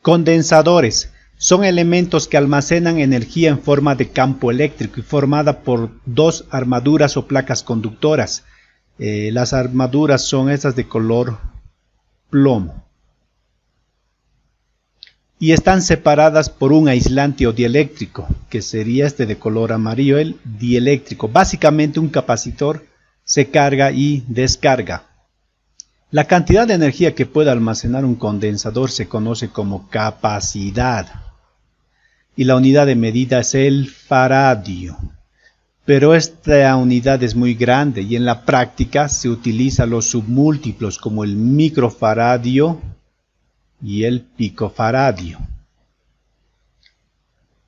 Condensadores son elementos que almacenan energía en forma de campo eléctrico y formada por dos armaduras o placas conductoras. Las armaduras son estas de color plomo y están separadas por un aislante o dieléctrico, que sería este de color amarillo, el dieléctrico. Básicamente un capacitor se carga y descarga. La cantidad de energía que puede almacenar un condensador se conoce como capacidad y la unidad de medida es el faradio. Pero esta unidad es muy grande y en la práctica se utilizan los submúltiplos como el microfaradio y el picofaradio.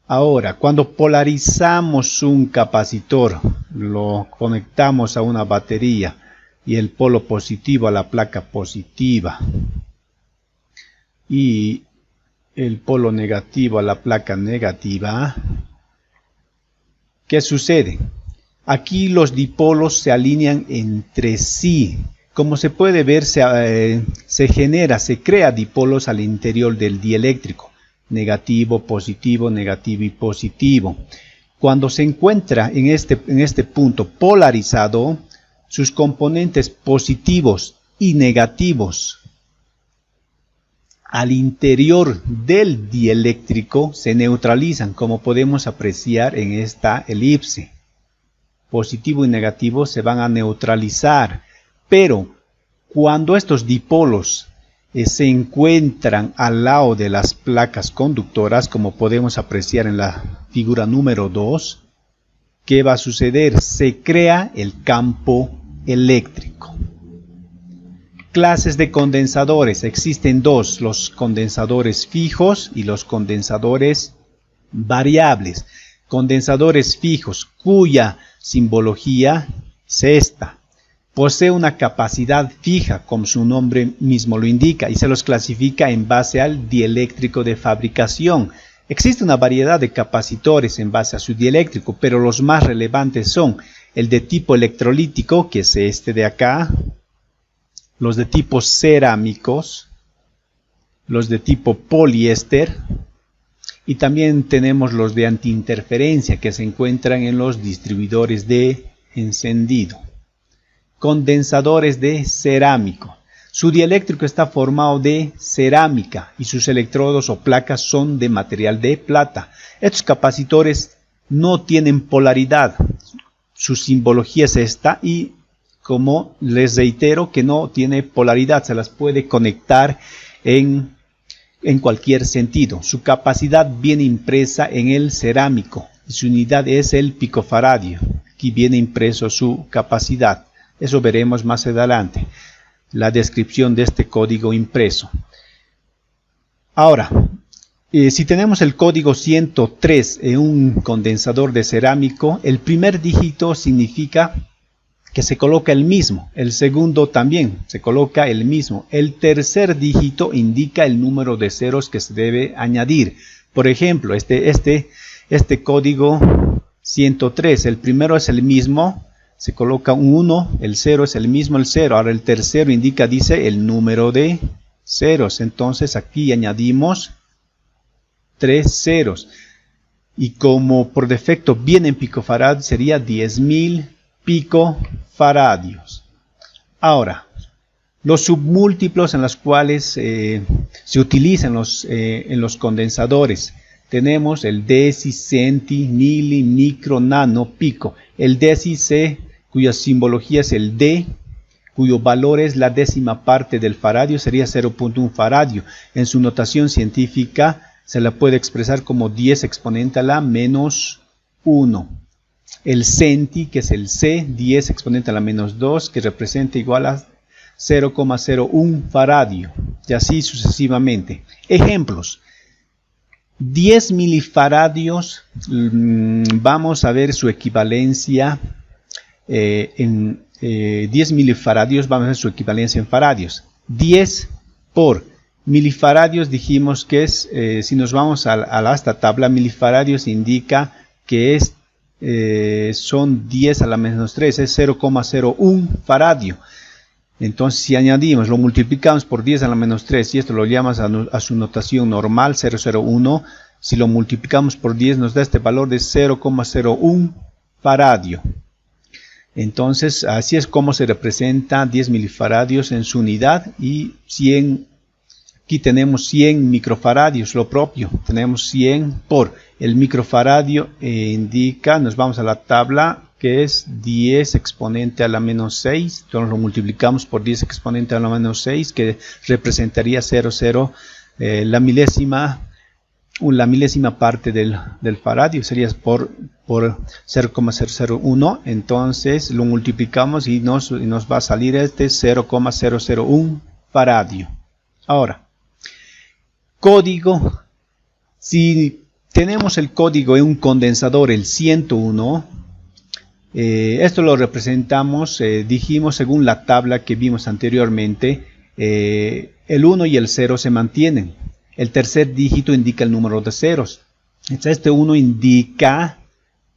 Ahora, cuando polarizamos un capacitor, lo conectamos a una batería y el polo positivo a la placa positiva y el polo negativo a la placa negativa, ¿qué sucede? Aquí los dipolos se alinean entre sí. Como se puede ver, se crea dipolos al interior del dieléctrico, negativo, positivo y positivo. Cuando se encuentra en este punto polarizado, sus componentes positivos y negativos al interior del dieléctrico se neutralizan, como podemos apreciar en esta elipse. Positivo y negativo se van a neutralizar, pero cuando estos dipolos se encuentran al lado de las placas conductoras, como podemos apreciar en la figura número 2, ¿qué va a suceder? Se crea el campo eléctrico. Clases de condensadores. Existen dos, los condensadores fijos y los condensadores variables. Condensadores fijos, cuya simbología es esta. Posee una capacidad fija, como su nombre mismo lo indica, y se los clasifica en base al dieléctrico de fabricación. Existe una variedad de capacitores en base a su dieléctrico, pero los más relevantes son el de tipo electrolítico, que es este de acá, los de tipo cerámicos, los de tipo poliéster, y también tenemos los de antiinterferencia que se encuentran en los distribuidores de encendido. Condensadores de cerámico. Su dieléctrico está formado de cerámica y sus electrodos o placas son de material de plata. Estos capacitores no tienen polaridad. Su simbología es esta y, como les reitero, que no tiene polaridad, se las puede conectar en cualquier sentido. Su capacidad viene impresa en el cerámico y su unidad es el picofaradio. Aquí viene impreso su capacidad. Eso veremos más adelante, la descripción de este código impreso. Ahora, si tenemos el código 103 en un condensador de cerámico, el primer dígito significa que se coloca el mismo, el segundo también se coloca el mismo, el tercer dígito indica el número de ceros que se debe añadir. Por ejemplo, este código 103, el primero es el mismo, se coloca un 1, el 0 es el mismo, el 0, ahora el tercero dice el número de ceros, entonces aquí añadimos 3 ceros, y como por defecto viene en picofarad, sería 10.000 picofaradios. Ahora, los submúltiplos en los cuales se utilizan en los condensadores. Tenemos el deci, centi, mili, micro, nano, pico. El deci, cuya simbología es el D, cuyo valor es la décima parte del faradio, sería 0.1 faradio. En su notación científica se la puede expresar como 10 exponente a la menos 1. El centi, que es el C, 10 exponente a la menos 2, que representa igual a 0,01 faradio, y así sucesivamente. Ejemplos. 10 milifaradios, vamos a ver su equivalencia en 10 milifaradios, vamos a ver su equivalencia en faradios. 10 por milifaradios dijimos que es, si nos vamos a esta tabla, milifaradios indica que son 10 a la menos 3, es 0,01 faradio. Entonces, si añadimos, lo multiplicamos por 10 a la menos 3, y esto lo llamas a su notación normal, 0,01. Si lo multiplicamos por 10, nos da este valor de 0,01 faradio. Entonces, así es como se representa 10 milifaradios en su unidad, y 100, aquí tenemos 100 microfaradios, lo propio, tenemos 100 por el microfaradio, indica, nos vamos a la tabla, que es 10 exponente a la menos 6, entonces lo multiplicamos por 10 exponente a la menos 6, que representaría 0,0, la milésima parte del faradio, sería por 0,001, entonces lo multiplicamos y nos va a salir este 0,001 faradio. Ahora, código, si tenemos el código en un condensador, el 101, esto lo representamos, dijimos según la tabla que vimos anteriormente, el 1 y el 0 se mantienen. El tercer dígito indica el número de ceros. Entonces, este 1 indica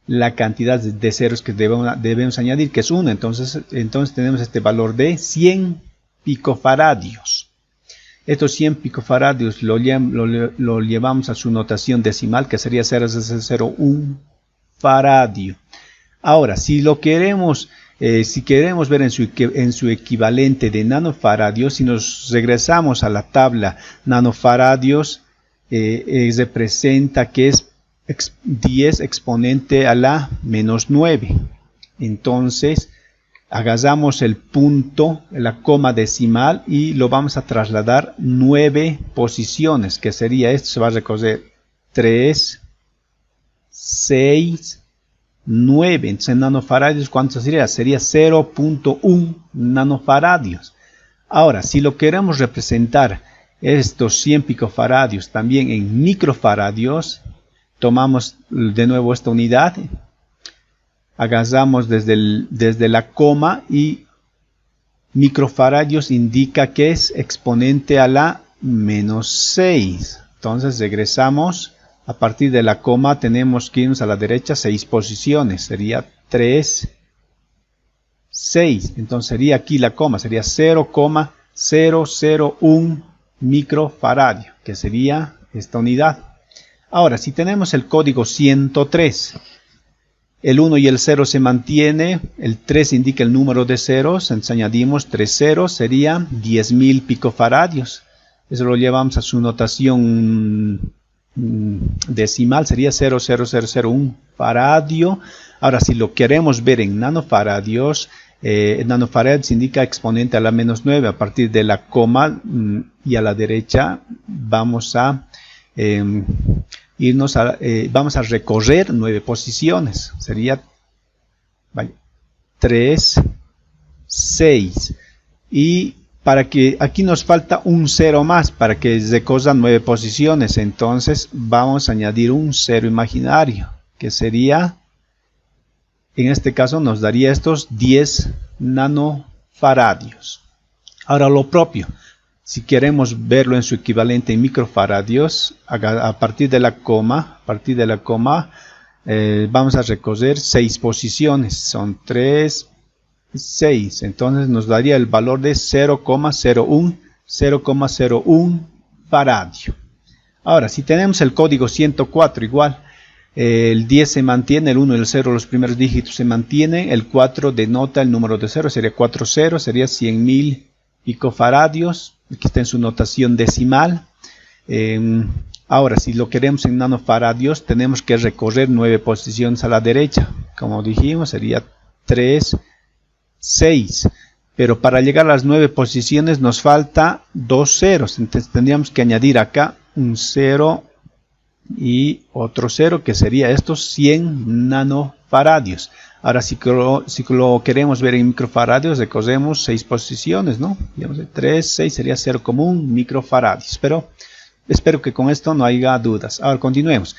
la cantidad de ceros que debemos añadir, que es 1. Entonces tenemos este valor de 100 picofaradios. Estos 100 picofaradios lo llevamos a su notación decimal, que sería 0,001 faradio. Ahora, si lo queremos, si queremos ver en su equivalente de nanofaradios, si nos regresamos a la tabla nanofaradios, representa que es 10 exponente a la menos 9. Entonces, agarramos el punto, la coma decimal, y lo vamos a trasladar 9 posiciones, que sería esto, se va a recorrer 3, 6, 9, entonces en nanofaradios, ¿cuánto sería? Sería 0,1 nanofaradios. Ahora, si lo queremos representar estos 100 picofaradios también en microfaradios, tomamos de nuevo esta unidad, agarramos desde la coma, y microfaradios indica que es exponente a la menos 6. Entonces regresamos. A partir de la coma tenemos que irnos a la derecha 6 posiciones, sería 3, 6, entonces sería aquí la coma, sería 0,001 microfaradio, que sería esta unidad. Ahora, si tenemos el código 103, el 1 y el 0 se mantiene, el 3 indica el número de ceros, entonces añadimos 3 ceros, sería 10.000 picofaradios. Eso lo llevamos a su notación decimal, sería 0,0001 faradio. Ahora, si lo queremos ver en nanofaradios, nanofaradios indica exponente a la menos 9. A partir de la coma y a la derecha vamos a vamos a recorrer 9 posiciones. Sería 3, 6, y para que aquí nos falta un 0 más para que recorran 9 posiciones, entonces vamos a añadir un 0 imaginario, que sería, en este caso nos daría estos 10 nanofaradios. Ahora, lo propio, si queremos verlo en su equivalente en microfaradios, a partir de la coma, vamos a recorrer 6 posiciones, son 3, 6, entonces nos daría el valor de 0,01 faradio. Ahora, si tenemos el código 104, igual, el 10 se mantiene, el 1 y el 0, los primeros dígitos se mantienen, el 4 denota el número de 0, sería 40, sería 100.000 picofaradios, aquí está en su notación decimal. Ahora, si lo queremos en nanofaradios, tenemos que recorrer 9 posiciones a la derecha, como dijimos, sería 3, 6, pero para llegar a las 9 posiciones nos falta 2 ceros, entonces tendríamos que añadir acá un 0 y otro 0, que sería estos 100 nanofaradios. Ahora, si lo queremos ver en microfaradios, recorremos 6 posiciones, ¿no? Digamos, 3, 6 sería 0,1 microfaradios, pero espero que con esto no haya dudas. Ahora, continuemos.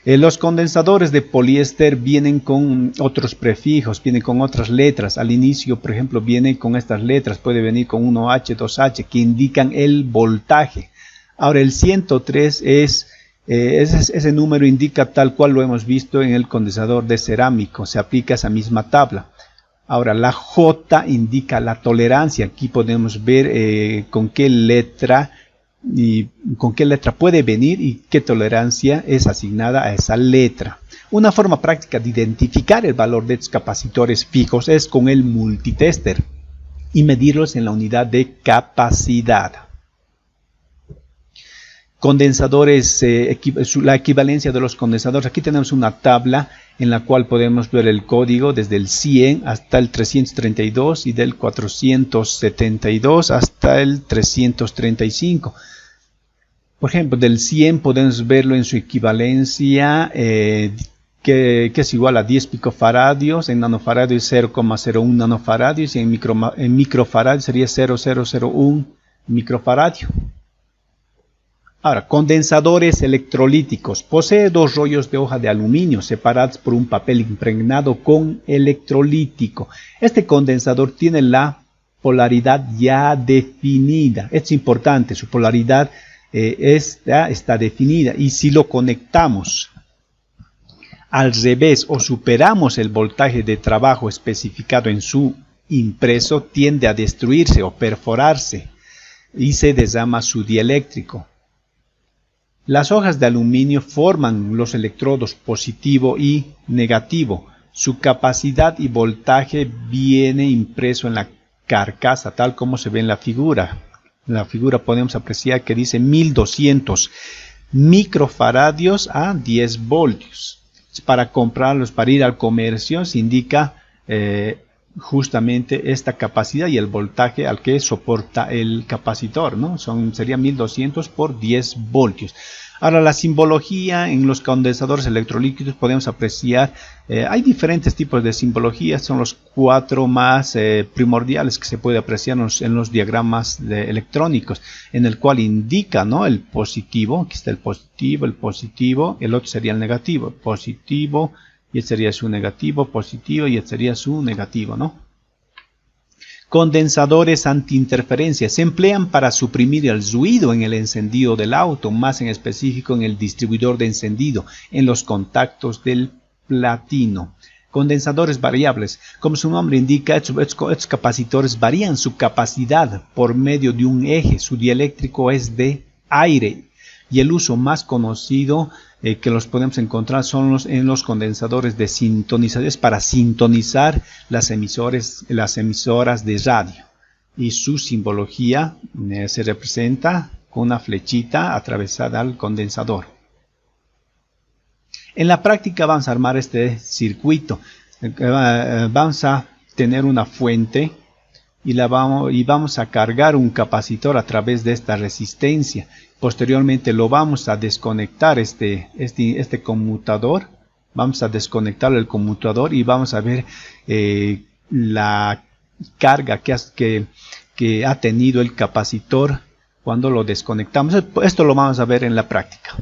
Los condensadores de poliéster vienen con otros prefijos, vienen con otras letras. Al inicio, por ejemplo, vienen con estas letras, puede venir con 1H, 2H, que indican el voltaje. Ahora, el 103 ese número indica tal cual lo hemos visto en el condensador de cerámico, se aplica esa misma tabla. Ahora, la J indica la tolerancia. Aquí podemos ver con qué letra puede venir y qué tolerancia es asignada a esa letra. Una forma práctica de identificar el valor de estos capacitores fijos es con el multitester y medirlos en la unidad de capacidad. Condensadores, la equivalencia de los condensadores. Aquí tenemos una tabla en la cual podemos ver el código desde el 100 hasta el 332 y del 472 hasta el 335. Por ejemplo, del 100 podemos verlo en su equivalencia que es igual a 10 picofaradios, en nanofaradios 0,01 nanofaradios y en microfaradios sería 0,001 microfaradio. Ahora, condensadores electrolíticos. Posee dos rollos de hoja de aluminio separados por un papel impregnado con electrolítico. Este condensador tiene la polaridad ya definida. Es importante, su polaridad está definida. Y si lo conectamos al revés o superamos el voltaje de trabajo especificado en su impreso, tiende a destruirse o perforarse y se desarma su dieléctrico. Las hojas de aluminio forman los electrodos positivo y negativo. Su capacidad y voltaje viene impreso en la carcasa, tal como se ve en la figura. En la figura podemos apreciar que dice 1200 microfaradios a 10 voltios. Para comprarlos, para ir al comercio, se indica justamente esta capacidad y el voltaje al que soporta el capacitor, ¿no? Sería 1200 por 10 voltios. Ahora, la simbología en los condensadores electrolíquidos podemos apreciar, hay diferentes tipos de simbología, son los 4 más primordiales que se puede apreciar en los diagramas electrónicos, en el cual indica, ¿no?, el positivo. Aquí está el positivo, el otro sería el negativo, positivo, y este sería su negativo, positivo, y este sería su negativo, ¿no? Condensadores antiinterferencia. Se emplean para suprimir el ruido en el encendido del auto, más en específico en el distribuidor de encendido, en los contactos del platino. Condensadores variables. Como su nombre indica, estos capacitores varían su capacidad por medio de un eje. Su dieléctrico es de aire. Y el uso más conocido que los podemos encontrar son en los condensadores de sintonizadores para sintonizar las emisoras de radio. Y su simbología se representa con una flechita atravesada al condensador. En la práctica vamos a armar este circuito. Vamos a tener una fuente y vamos a cargar un capacitor a través de esta resistencia. Posteriormente lo vamos a desconectar este conmutador. Vamos a desconectar el conmutador y vamos a ver la carga que ha tenido el capacitor cuando lo desconectamos. Esto lo vamos a ver en la práctica.